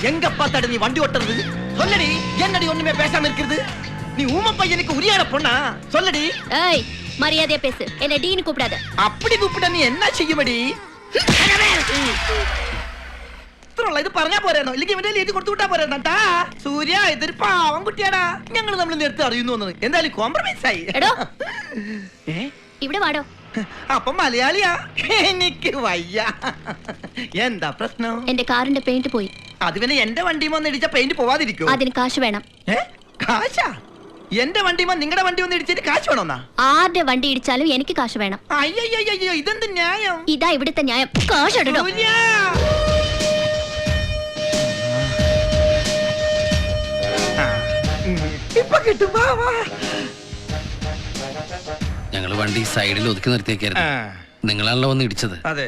எங்கப்பா தடு நீ வண்டி ஓட்டுறது? சொல்லடி, என்னடி ஒண்ணுமே பேசாம இருக்கிறது? நீ ஊம பையனுக்கு உரியாட பொண்ணா? சொல்லடி. ஏய், மரியாதையா பேசு. என்ன டீன்னு கூப்பிடாத. அப்படி கூப்பிட்ட நீ என்ன செய்யுமடி? ഇത് പറഞ്ഞാ പോരായിരുന്നോ? ഇല്ലെങ്കിൽ ഇവന്റെ എഴുതി കൊടുത്തു വിട്ടാ പോരായിരുന്നാ? സൂര്യ, ഇതൊരു പാവം കുട്ടിയാടാ. ഞങ്ങൾ നമ്മൾ നേരത്തെ അറിയുന്നു. എന്തായാലും കോംപ്രമൈസ് ആയി. ഇവിടെ വാടോ. അപ്പൊ മലയാളിയാ? എനിക്ക് വയ്യ. എന്താ പ്രശ്നം? എന്റെ കാറിന്റെ പെയിന്റ് പോയി. അത് പിന്നെ എന്റെ വണ്ടിയും വന്ന് ഇടിച്ച പെയിന്റ് പോവാതിരിക്കോ? അതിന് കാശ് വേണം. കാശാ? എന്റെ വണ്ടിയുമ്പോ നിങ്ങളുടെ വണ്ടി വന്ന് ഇടിച്ചിട്ട് കാശ് വേണമെന്നാ? ആരുടെ വണ്ടി ഇടിച്ചാലും എനിക്ക് കാശ് വേണം. അയ്യോ, ഇതെന്ത് ന്യായം? ഇതാ ഇവിടുത്തെ ന്യായം. കാശ് ഇടണോ? ഇപ്പൊ കിട്ടും. ഞങ്ങള് വണ്ടി സൈഡിൽ ഒതുക്കി നിർത്തിയേക്കായിരുന്നു. നിങ്ങളാണല്ലോ വന്ന് ഇടിച്ചത്. അതെ.